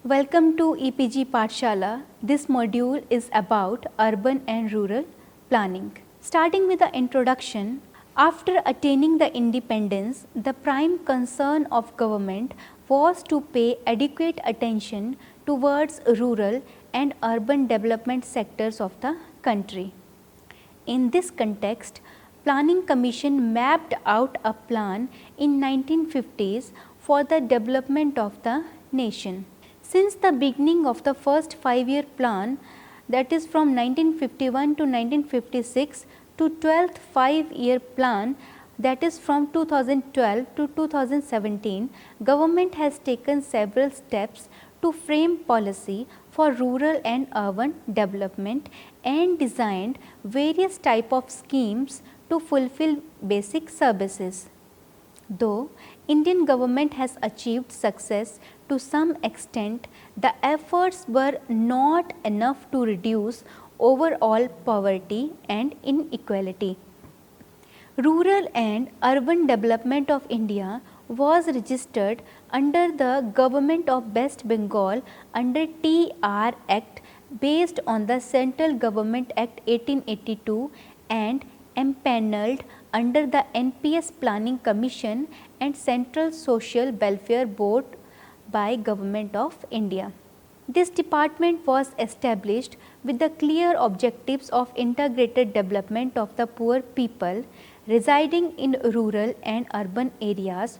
Welcome to EPG Pathshala. This module is about urban and rural planning. Starting with the introduction, after attaining the independence, the prime concern of government was to pay adequate attention towards rural and urban development sectors of the country. In this context, Planning Commission mapped out a plan in 1950s for the development of the nation. Since the beginning of the first 5-year plan, that is from 1951 to 1956 to 12th 5-year plan, that is from 2012 to 2017, government has taken several steps to frame policy for rural and urban development and designed various type of schemes to fulfill basic services. Though Indian government has achieved success to some extent, the efforts were not enough to reduce overall poverty and inequality. Rural and urban development of India was registered under the Government of West Bengal under TR Act based on the Central Government Act 1882 and empanelled under the NPS Planning Commission and Central Social Welfare Board by Government of India. This department was established with the clear objectives of integrated development of the poor people residing in rural and urban areas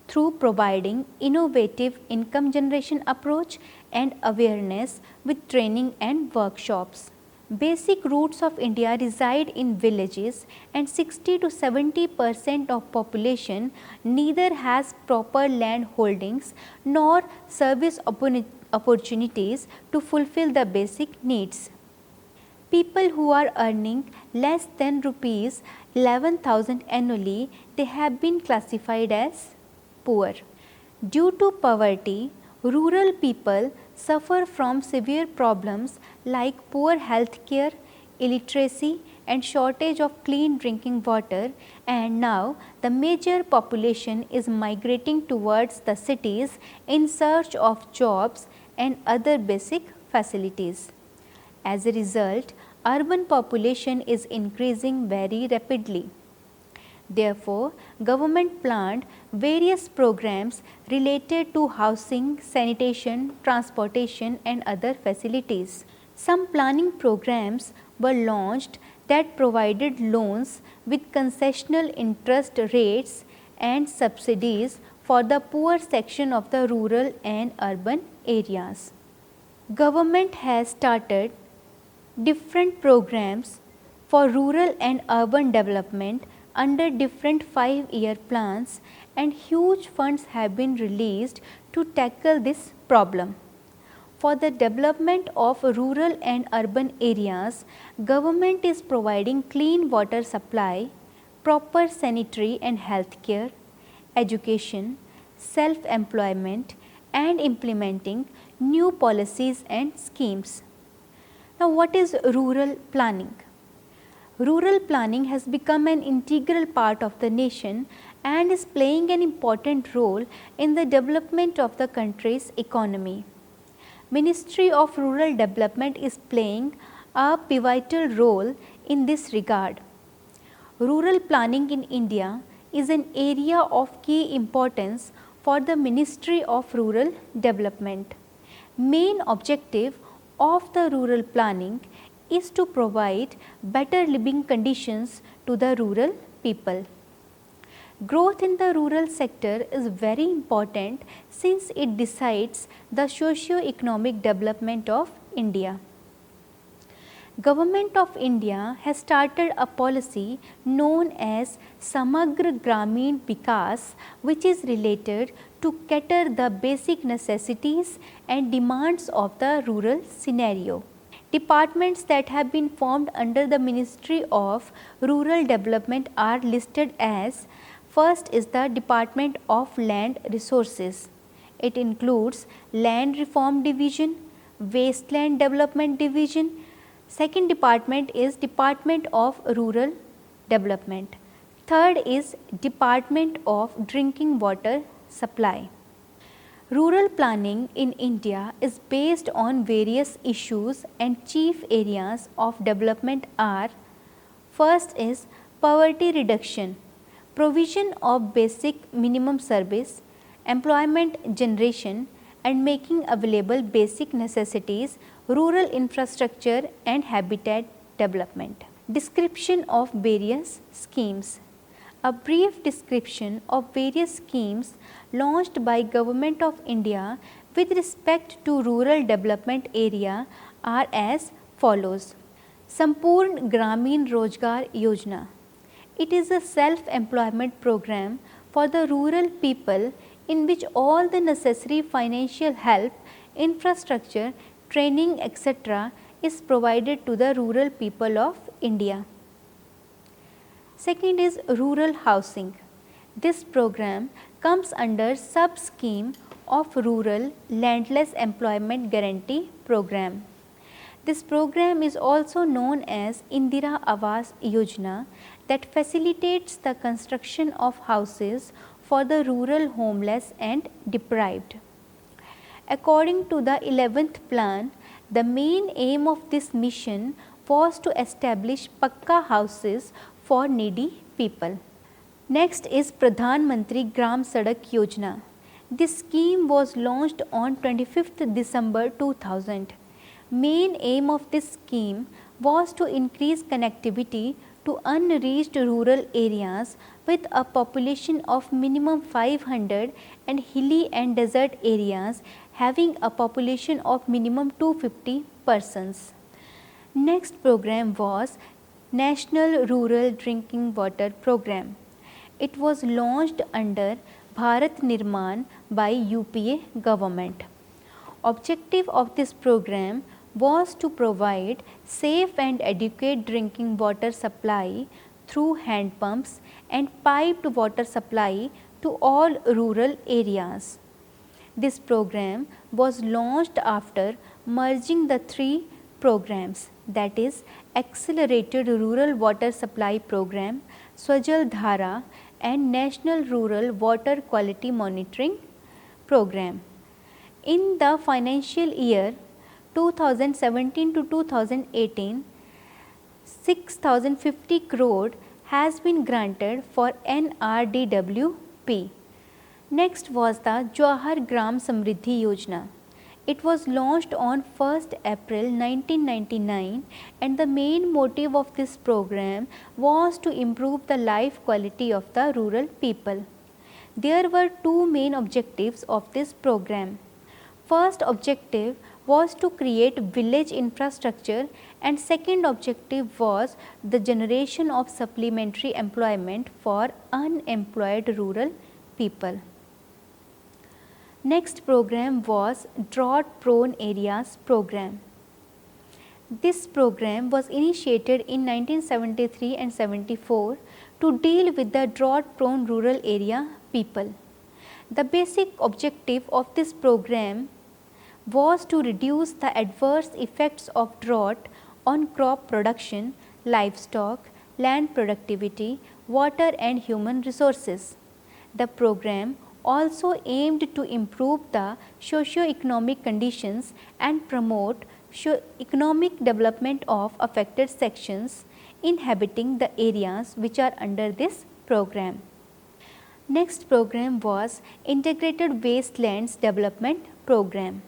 through providing innovative income generation approach and awareness with training and workshops. Basic roots of India reside in villages and 60 to 70% of population neither has proper land holdings nor service opportunities to fulfill the basic needs. People who are earning less than rupees 11,000 annually, they have been classified as poor. Due to poverty, rural people suffer from severe problems like poor health care, illiteracy and shortage of clean drinking water, and now the major population is migrating towards the cities in search of jobs and other basic facilities. As a result, urban population is increasing very rapidly. Therefore, government planned various programs related to housing, sanitation, transportation and other facilities. Some planning programs were launched that provided loans with concessional interest rates and subsidies for the poor section of the rural and urban areas. Government has started different programs for rural and urban development under different 5-year plans, and huge funds have been released to tackle this problem. For the development of rural and urban areas, government is providing clean water supply, proper sanitary and health care, education, self-employment and implementing new policies and schemes. Now, what is rural planning? Rural planning has become an integral part of the nation and is playing an important role in the development of the country's economy. Ministry of Rural Development is playing a pivotal role in this regard. Rural planning in India is an area of key importance for the Ministry of Rural Development. Main objective of the rural planning is to provide better living conditions to the rural people. Growth in the rural sector is very important since it decides the socio-economic development of India. Government of India has started a policy known as Samagra Gramin Vikas, which is related to cater the basic necessities and demands of the rural scenario. Departments that have been formed under the Ministry of Rural Development are listed as: first is the Department of Land Resources. It includes Land Reform Division, Wasteland Development Division. Second department is Department of Rural Development. Third is Department of Drinking Water Supply. Rural planning in India is based on various issues and chief areas of development are: first is poverty reduction, provision of basic minimum service, employment generation and making available basic necessities, rural infrastructure and habitat development. Description of various schemes. A brief description of various schemes launched by Government of India with respect to rural development area are as follows. Sampurn Gramin Rozgar Yojana. It is a self-employment program for the rural people in which all the necessary financial help, infrastructure, training, etc. is provided to the rural people of India. Second is rural housing. This program comes under sub-scheme of Rural Landless Employment Guarantee Program. This program is also known as Indira Awas Yojana that facilitates the construction of houses for the rural homeless and deprived. According to the 11th plan, the main aim of this mission was to establish Pakka houses for needy people. Next is Pradhan Mantri Gram Sadak Yojana. This scheme was launched on 25th December 2000. Main aim of this scheme was to increase connectivity to unreached rural areas with a population of minimum 500 and hilly and desert areas having a population of minimum 250 persons. Next program was National Rural Drinking Water Program. It was launched under Bharat Nirman by UPA government. Objective of this program was to provide safe and adequate drinking water supply through hand pumps and piped water supply to all rural areas. This program was launched after merging the three programs, that is Accelerated Rural Water Supply Program, Swajal Dhara and National Rural Water Quality Monitoring Program. In the financial year 2017 to 2018, 6050 crore has been granted for NRDWP. Next was the Jawahar Gram Samriddhi Yojana. It was launched on 1st April 1999 and the main motive of this program was to improve the life quality of the rural people. There were two main objectives of this program. First objective was to create village infrastructure and second objective was the generation of supplementary employment for unemployed rural people. Next program was Drought Prone Areas Program. This program was initiated in 1973 and 74 to deal with the drought prone rural area people. The basic objective of this program was to reduce the adverse effects of drought on crop production, livestock, land productivity, water and human resources. The program also aimed to improve the socio-economic conditions and promote economic development of affected sections inhabiting the areas which are under this program. Next program was Integrated Wastelands Development Program.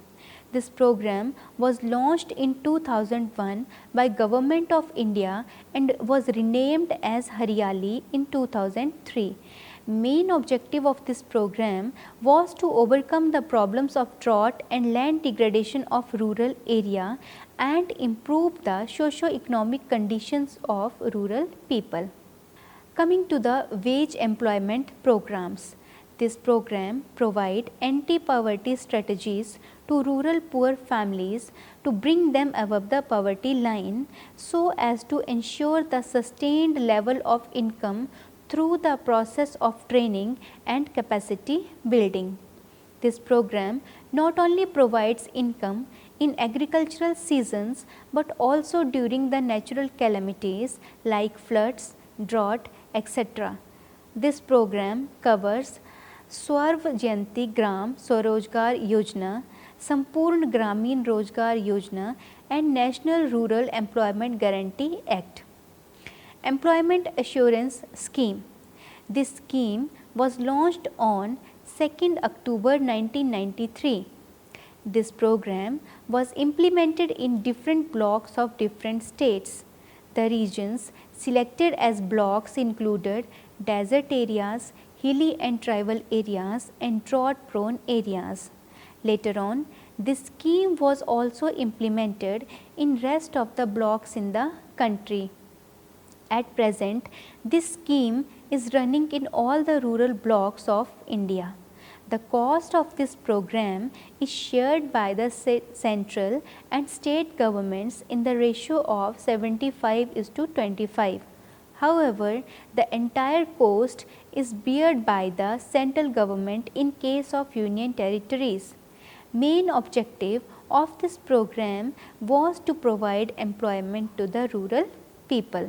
This program was launched in 2001 by Government of India and was renamed as Hariyali in 2003. Main objective of this program was to overcome the problems of drought and land degradation of rural area and improve the socio-economic conditions of rural people. Coming to the wage employment programs. This program provide anti-poverty strategies to rural poor families to bring them above the poverty line so as to ensure the sustained level of income through the process of training and capacity building. This program not only provides income in agricultural seasons but also during the natural calamities like floods, drought, etc. This program covers Swarna Jayanti Gram Swarozgar Yojana, संपूर्ण ग्रामीण रोजगार योजना and National Rural Employment Guarantee Act. Employment Assurance Scheme. This scheme was launched on 2nd October 1993. This program was implemented in different blocks of different states. The regions selected as blocks included desert areas, hilly and tribal areas, and drought-prone areas. Later on, this scheme was also implemented in rest of the blocks in the country. At present, this scheme is running in all the rural blocks of India. The cost of this program is shared by the central and state governments in the ratio of 75:25. However, the entire cost is borne by the central government in case of union territories. Main objective of this program was to provide employment to the rural people.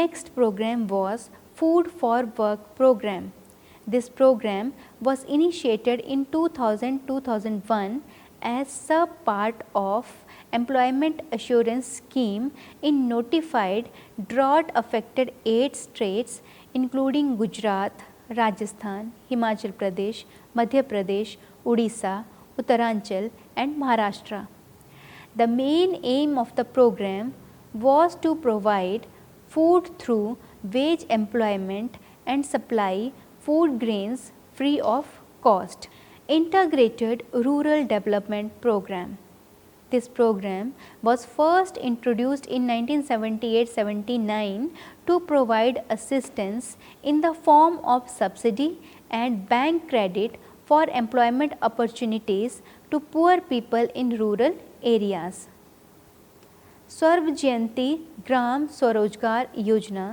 Next program was Food for Work program. This program was initiated in 2000-2001 as sub-part of Employment Assurance Scheme in notified drought-affected 8 states including Gujarat, Rajasthan, Himachal Pradesh, Madhya Pradesh, Odisha, Uttaranchal and Maharashtra. The main aim of the program was to provide food through wage employment and supply food grains free of cost. Integrated Rural Development Program. This program was first introduced in 1978-79 to provide assistance in the form of subsidy and bank credit for employment opportunities to poor people in rural areas. Swarna Jayanti Gram Swarozgar Yojana,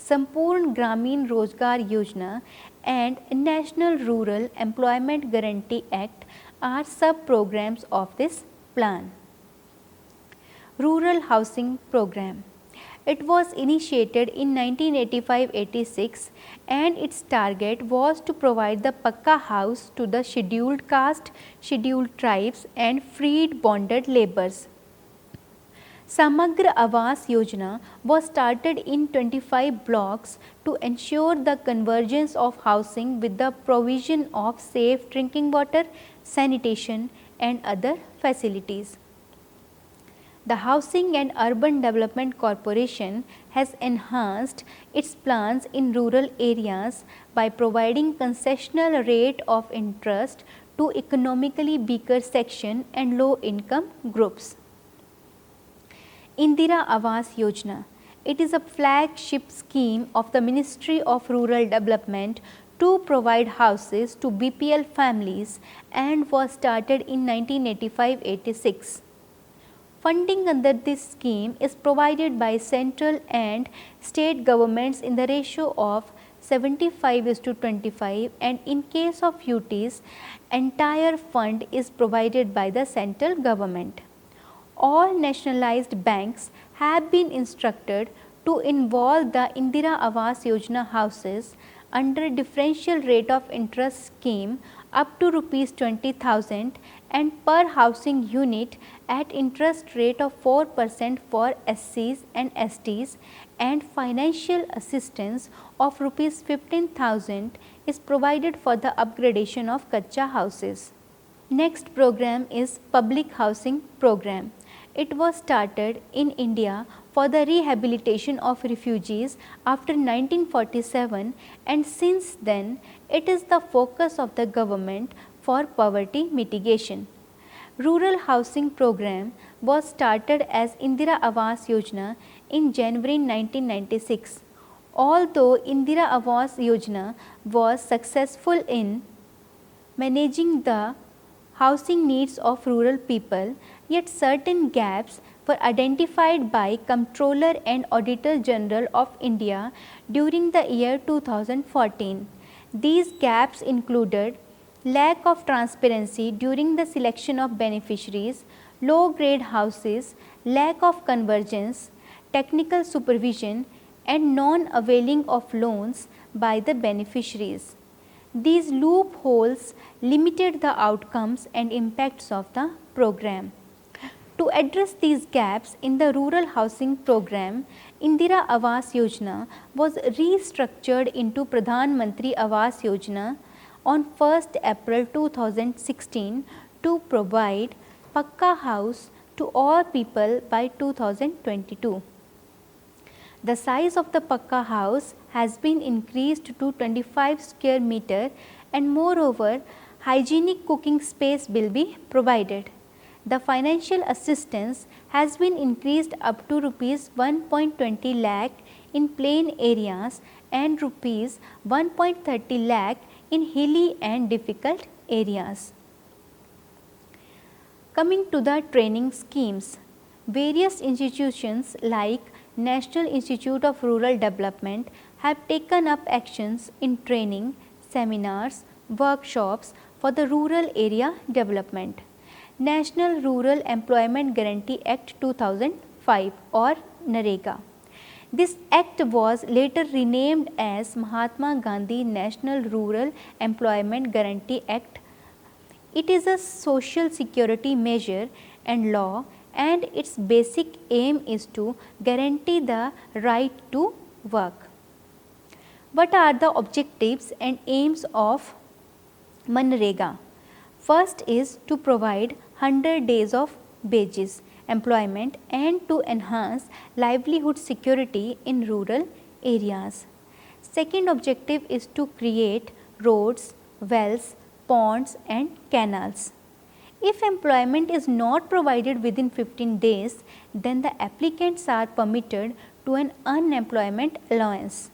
संपूर्ण ग्रामीण रोजगार योजना and National Rural Employment Guarantee Act are sub-programs of this plan. Rural Housing Program. It was initiated in 1985-86 and its target was to provide the Pakka house to the scheduled caste, scheduled tribes and freed bonded laborers. Samagra Awas Yojana was started in 25 blocks to ensure the convergence of housing with the provision of safe drinking water, sanitation and other facilities. The Housing and Urban Development Corporation has enhanced its plans in rural areas by providing concessional rate of interest to economically weaker section and low income groups. Indira Awas Yojana. It is a flagship scheme of the Ministry of Rural Development to provide houses to BPL families and was started in 1985-86. Funding under this scheme is provided by central and state governments in the ratio of 75:25 and in case of UTs, entire fund is provided by the central government. All nationalized banks have been instructed to involve the Indira Awas Yojana houses under differential rate of interest scheme up to rupees 20,000 and per housing unit at interest rate of 4% for SCs and STs and financial assistance of rupees 15,000 is provided for the upgradation of Kacha houses. Next program is Public Housing Program. It was started in India for the rehabilitation of refugees after 1947 and since then it is the focus of the government for poverty mitigation. Rural Housing Program was started as Indira Awas Yojana in January 1996. Although Indira Awas Yojana was successful in managing the housing needs of rural people, yet certain gaps were identified by Comptroller and Auditor General of India during the year 2014. These gaps included lack of transparency during the selection of beneficiaries, low grade houses, lack of convergence, technical supervision and non-availing of loans by the beneficiaries. These loopholes limited the outcomes and impacts of the program. To address these gaps in the rural housing program, Indira Awas Yojana was restructured into Pradhan Mantri Awas Yojana on 1st April 2016 to provide Pakka house to all people by 2022. The size of the Pakka house has been increased to 25 square meter and moreover hygienic cooking space will be provided. The financial assistance has been increased up to rupees 1.20 lakh in plain areas and rupees 1.30 lakh in hilly and difficult areas. Coming to the training schemes, various institutions like National Institute of Rural Development have taken up actions in training, seminars, workshops for the rural area development. National Rural Employment Guarantee Act 2005 or NREGA. This act was later renamed as Mahatma Gandhi National Rural Employment Guarantee Act. It is a social security measure and law, and its basic aim is to guarantee the right to work. What are the objectives and aims of MNREGA? First is to provide 100 days of wages, employment and to enhance livelihood security in rural areas. Second objective is to create roads, wells, ponds and canals. If employment is not provided within 15 days, then the applicants are permitted to an unemployment allowance.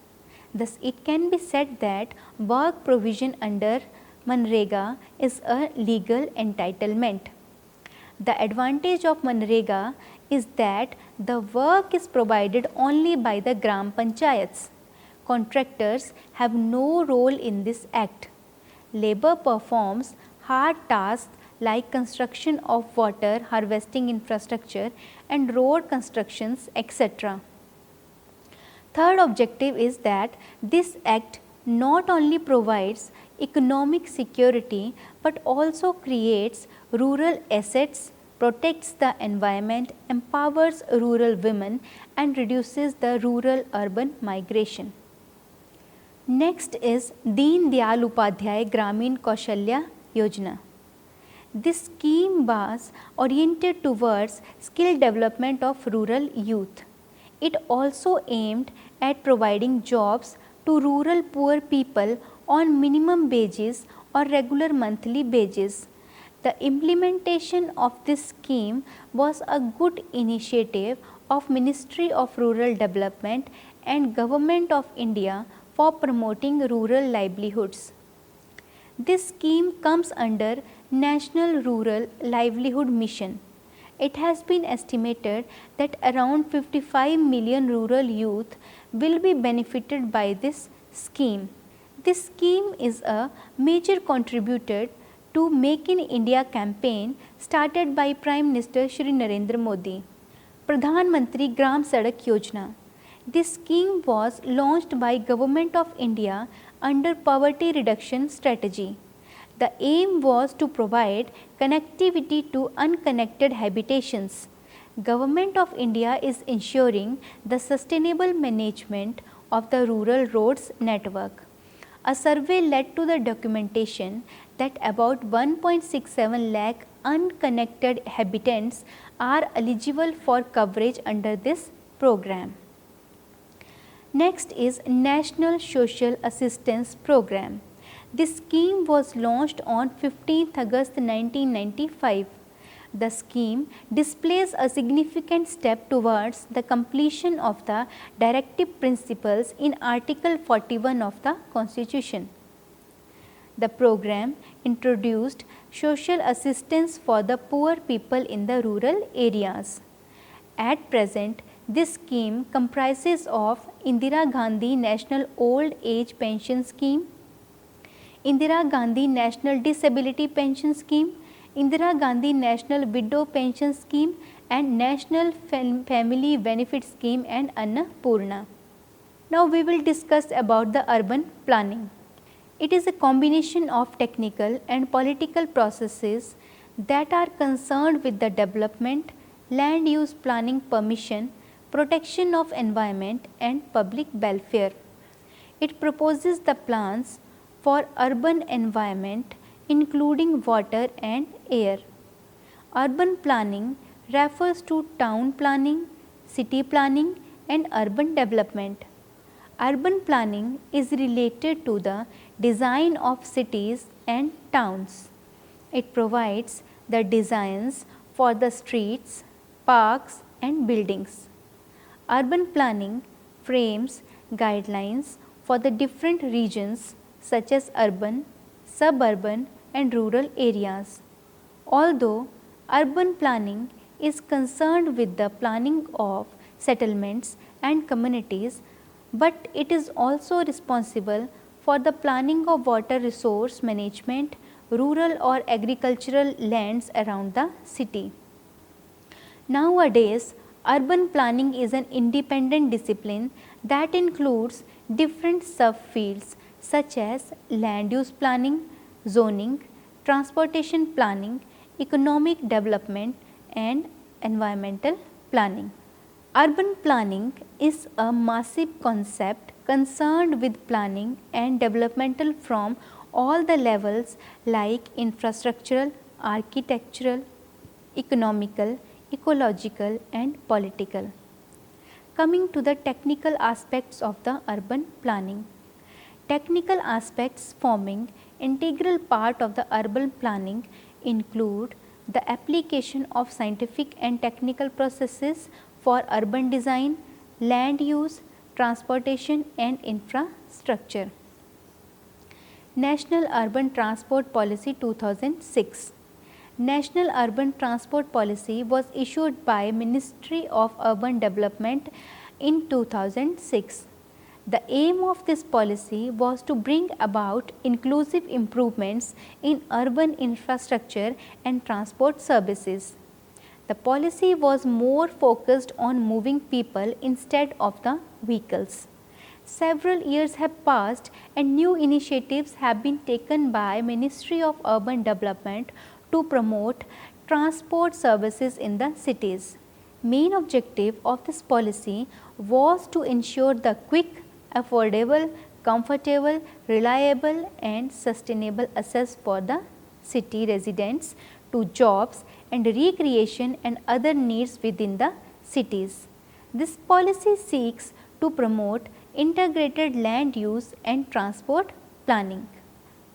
Thus, it can be said that work provision under MNREGA is a legal entitlement. The advantage of MNREGA is that the work is provided only by the Gram Panchayats. Contractors have no role in this act. Labor performs hard tasks like construction of water harvesting infrastructure and road constructions, etc. Third objective is that this act not only provides economic security but also creates rural assets, protects the environment, empowers rural women and reduces the rural urban migration. Next is Deen Dayal Upadhyay Gramin Kaushalya Yojana. This scheme was oriented towards skill development of rural youth. It also aimed at providing jobs to rural poor people on minimum wages or regular monthly wages. The implementation of this scheme was a good initiative of Ministry of Rural Development and Government of India for promoting rural livelihoods. This scheme comes under National Rural Livelihood Mission. It has been estimated that around 55 million rural youth will be benefited by this scheme. This scheme is a major contributor to Make in India campaign started by Prime Minister Shri Narendra Modi. Pradhan Mantri Gram Sadak Yojana. This scheme was launched by Government of India under poverty reduction strategy. The aim was to provide connectivity to unconnected habitations. Government of India is ensuring the sustainable management of the rural roads network. A survey led to the documentation that about 1.67 lakh unconnected habitants are eligible for coverage under this program. Next is National Social Assistance Program. This scheme was launched on 15th August 1995. The scheme displays a significant step towards the completion of the directive principles in Article 41 of the Constitution. The program introduced social assistance for the poor people in the rural areas. At present, this scheme comprises of Indira Gandhi National Old Age Pension Scheme, Indira Gandhi National Disability Pension Scheme, Indira Gandhi National Widow Pension Scheme and National Family Benefit Scheme and Annapurna. Now we will discuss about the urban planning. It is a combination of technical and political processes that are concerned with the development, land use planning permission, protection of environment and public welfare. It proposes the plans for urban environment including water and air. Urban planning refers to town planning, city planning and urban development. Urban planning is related to the design of cities and towns. It provides the designs for the streets, parks and buildings. Urban planning frames guidelines for the different regions such as urban, suburban and rural areas. Although urban planning is concerned with the planning of settlements and communities, but it is also responsible for the planning of water resource management, rural or agricultural lands around the city. Nowadays, urban planning is an independent discipline that includes different subfields such as land use planning, zoning, transportation planning, economic development and environmental planning. Urban planning is a massive concept concerned with planning and developmental from all the levels like infrastructural, architectural, economical, ecological and political. Coming to the technical aspects of the urban planning. Technical aspects forming integral part of the urban planning include the application of scientific and technical processes for urban design, land use, transportation and infrastructure. National Urban Transport Policy 2006. National Urban Transport Policy was issued by Ministry of Urban Development in 2006. The aim of this policy was to bring about inclusive improvements in urban infrastructure and transport services. The policy was more focused on moving people instead of the vehicles. Several years have passed and new initiatives have been taken by Ministry of Urban Development to promote transport services in the cities. Main objective of this policy was to ensure the quick, affordable, comfortable, reliable and sustainable access for the city residents to jobs and recreation and other needs within the cities. This policy seeks to promote integrated land use and transport planning.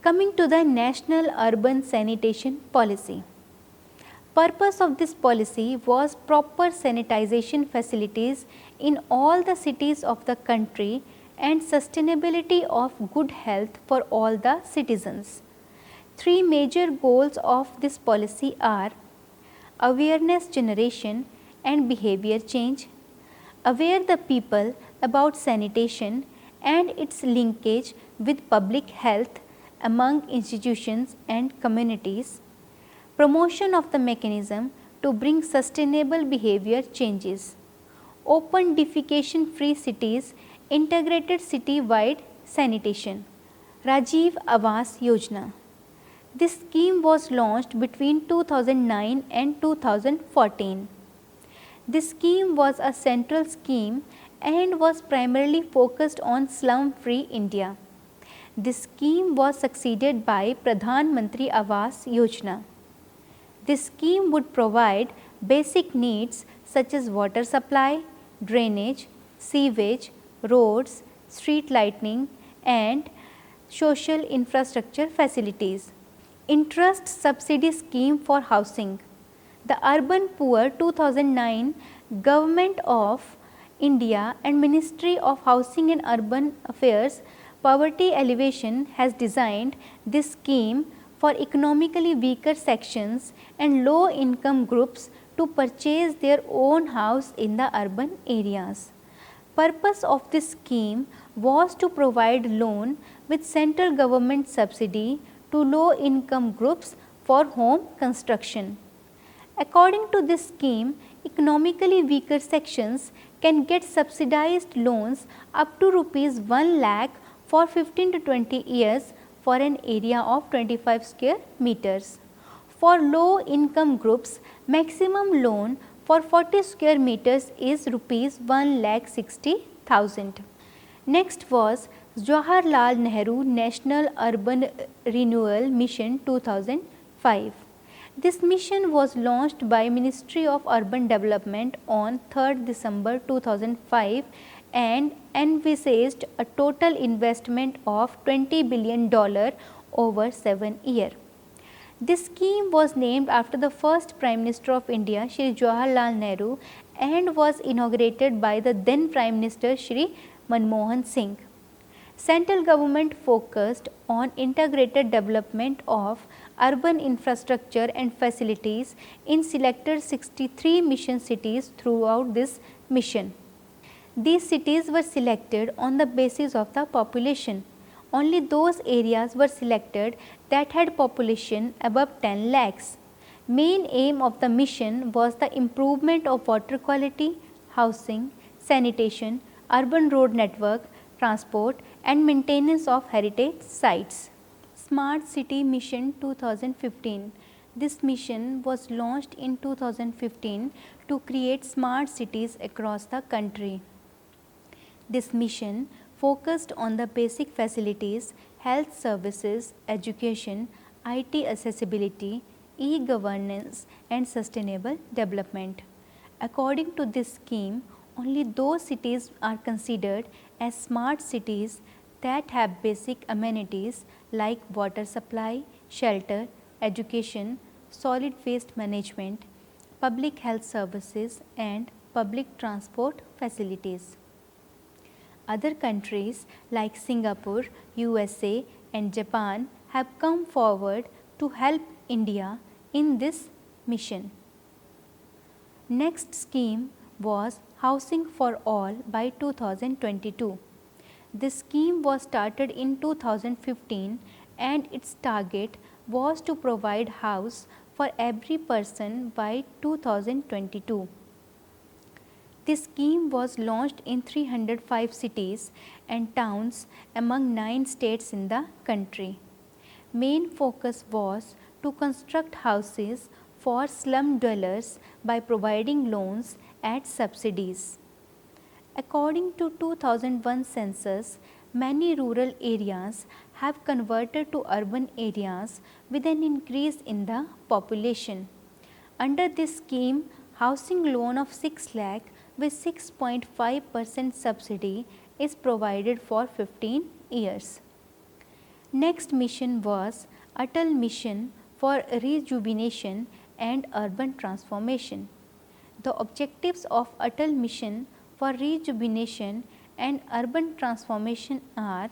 Coming to the National Urban Sanitation Policy. Purpose of this policy was proper sanitization facilities in all the cities of the country and sustainability of good health for all the citizens. Three major goals of this policy are awareness generation and behavior change, aware the people about sanitation and its linkage with public health among institutions and communities, promotion of the mechanism to bring sustainable behavior changes, open defecation free cities, integrated city-wide sanitation. Rajiv Awas Yojana. This scheme was launched between 2009 and 2014. This scheme was a central scheme and was primarily focused on slum-free India. This scheme was succeeded by Pradhan Mantri Awas Yojana. This scheme would provide basic needs such as water supply, drainage, sewage, roads, street lighting and social infrastructure facilities. Interest subsidy scheme for housing. The Urban Poor 2009 Government of India and Ministry of Housing and Urban Affairs Poverty Alleviation has designed this scheme for economically weaker sections and low income groups to purchase their own house in the urban areas. Purpose of this scheme was to provide loan with central government subsidy to low income groups for home construction. According to this scheme, economically weaker sections can get subsidized loans up to Rs 1 lakh for 15 to 20 years for an area of 25 square meters. For low income groups, maximum loan for 40 square meters is rupees 1,60,000. Next was Jawaharlal Nehru National Urban Renewal Mission 2005. This mission was launched by Ministry of Urban Development on 3rd December 2005 and envisaged a total investment of $20 billion over 7 years. This scheme was named after the first Prime Minister of India, Shri Jawaharlal Nehru, and was inaugurated by the then Prime Minister Shri Manmohan Singh. Central government focused on integrated development of urban infrastructure and facilities in selected 63 mission cities throughout this mission. These cities were selected on the basis of the population. Only those areas were selected that had population above 10 lakhs. Main aim of the mission was the improvement of water quality, housing, sanitation, urban road network, transport and maintenance of heritage sites. Smart City Mission 2015. This mission was launched in 2015 to create smart cities across the country. This mission focused on the basic facilities, health services, education, IT accessibility, e-governance and sustainable development. According to this scheme, only those cities are considered as smart cities that have basic amenities like water supply, shelter, education, solid waste management, public health services and public transport facilities. Other countries like Singapore, USA and Japan have come forward to help India in this mission. Next scheme was Housing for All by 2022. This scheme was started in 2015 and its target was to provide house for every person by 2022. This scheme was launched in 305 cities and towns among 9 states in the country. Main focus was to construct houses for slum dwellers by providing loans at subsidies. According to 2001 census, many rural areas have converted to urban areas with an increase in the population. Under this scheme, housing loan of 6 lakh with 6.5% subsidy is provided for 15 years. Next mission was Atal Mission for Rejuvenation and Urban Transformation. The objectives of Atal Mission for Rejuvenation and Urban Transformation are: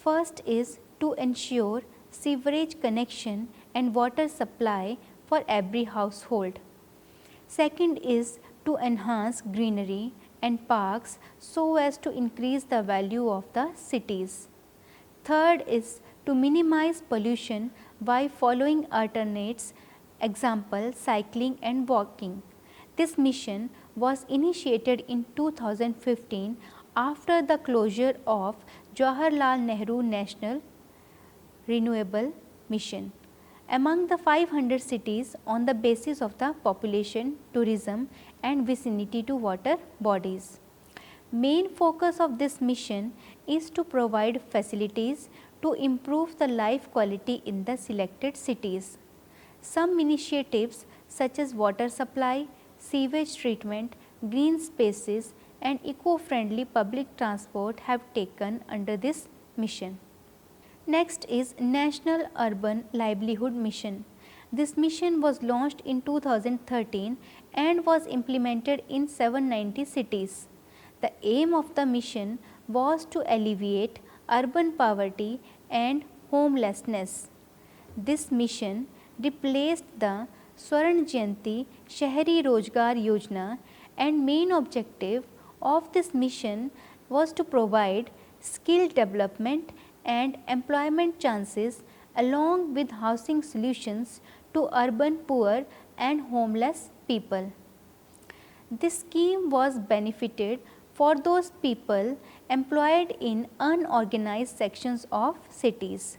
first is to ensure sewerage connection and water supply for every household. Second is to enhance greenery and parks so as to increase the value of the cities. Third is to minimize pollution by following alternates, example cycling and walking. This mission was initiated in 2015 after the closure of Jawaharlal Nehru National Renewable Mission. Among the 500 cities on the basis of the population, tourism and vicinity to water bodies. Main focus of this mission is to provide facilities to improve the life quality in the selected cities. Some initiatives such as water supply, sewage treatment, green spaces and eco-friendly public transport have taken under this mission. Next is National Urban Livelihood Mission. This mission was launched in 2013 and was implemented in 790 cities. The aim of the mission was to alleviate urban poverty and homelessness. This mission replaced the Swarn Jayanti Shahari Rozgar Yojana, and main objective of this mission was to provide skill development and employment chances along with housing solutions to urban poor and homeless people. This scheme was benefited for those people employed in unorganized sections of cities.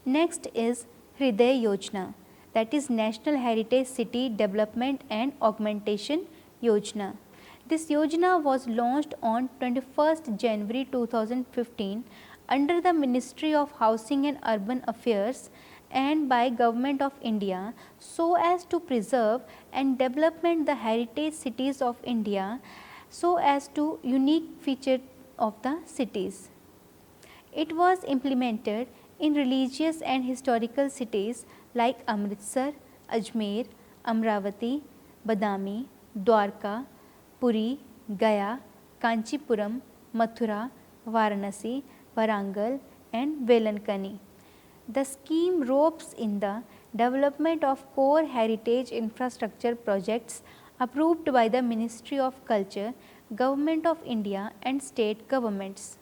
Next is Hriday Yojana, that is National Heritage City Development and Augmentation Yojana. This Yojana was launched on 21st January 2015 under the Ministry of Housing and Urban Affairs and by Government of India so as to preserve and development the heritage cities of India so as to unique feature of the cities. It was implemented in religious and historical cities like Amritsar, Ajmer, Amravati, Badami, Dwarka, Puri, Gaya, Kanchipuram, Mathura, Varanasi, Varangal and Velankani. The scheme ropes in the development of core heritage infrastructure projects approved by the Ministry of Culture, Government of India and state governments.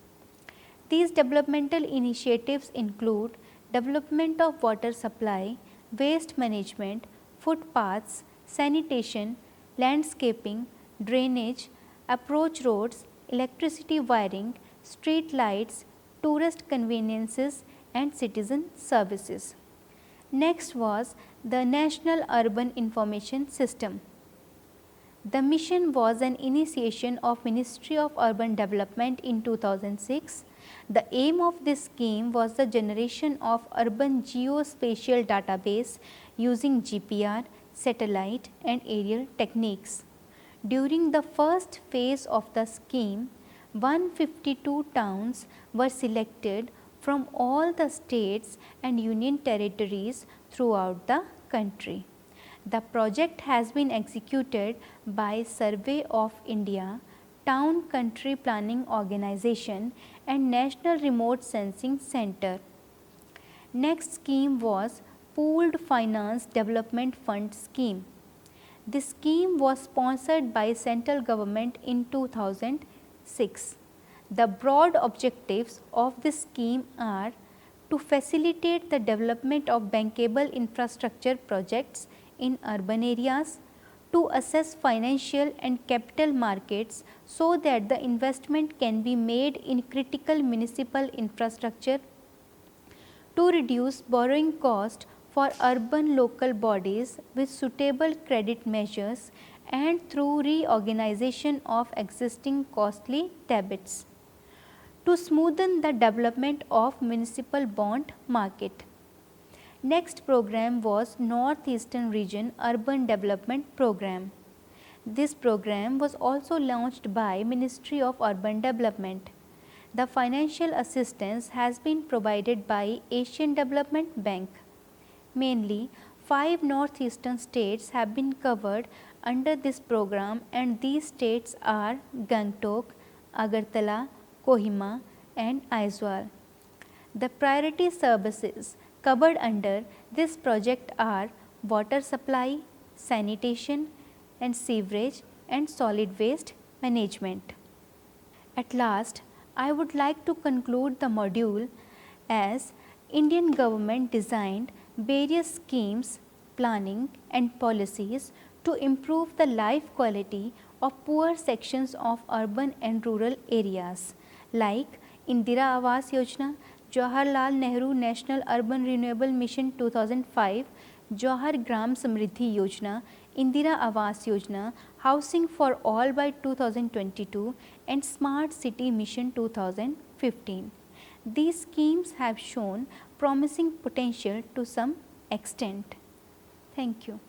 These developmental initiatives include development of water supply, waste management, footpaths, sanitation, landscaping, drainage, approach roads, electricity wiring, street lights, tourist conveniences and citizen services. Next was the National Urban Information System. The mission was an initiation of Ministry of Urban Development in 2006. The aim of this scheme was the generation of urban geospatial database using GPR, satellite and aerial techniques. During the first phase of the scheme, 152 towns were selected from all the states and union territories throughout the country. The project has been executed by Survey of India, Town Country Planning Organization and National Remote Sensing Center. Next scheme was Pooled Finance Development Fund Scheme. This scheme was sponsored by central government in 2006. The broad objectives of this scheme are to facilitate the development of bankable infrastructure projects in urban areas, to assess financial and capital markets so that the investment can be made in critical municipal infrastructure, to reduce borrowing cost for urban local bodies with suitable credit measures and through reorganization of existing costly debits, to smoothen the development of municipal bond market. Next program was Northeastern Region Urban Development Program. This program was also launched by Ministry of Urban Development. The financial assistance has been provided by Asian Development Bank. Mainly, 5 northeastern states have been covered under this program and these states are Gangtok, Agartala, Kohima and Aizawl. The priority services covered under this project are water supply, sanitation and sewerage and solid waste management. At last, I would like to conclude the module as Indian government designed various schemes, planning and policies to improve the life quality of poor sections of urban and rural areas like Indira Awas Yojana, Jawaharlal Nehru National Urban Renewable Mission 2005, Jawahar Gram Samriddhi Yojana, Indira Awas Yojana, Housing for All by 2022 and Smart City Mission 2015. These schemes have shown promising potential to some extent. Thank you.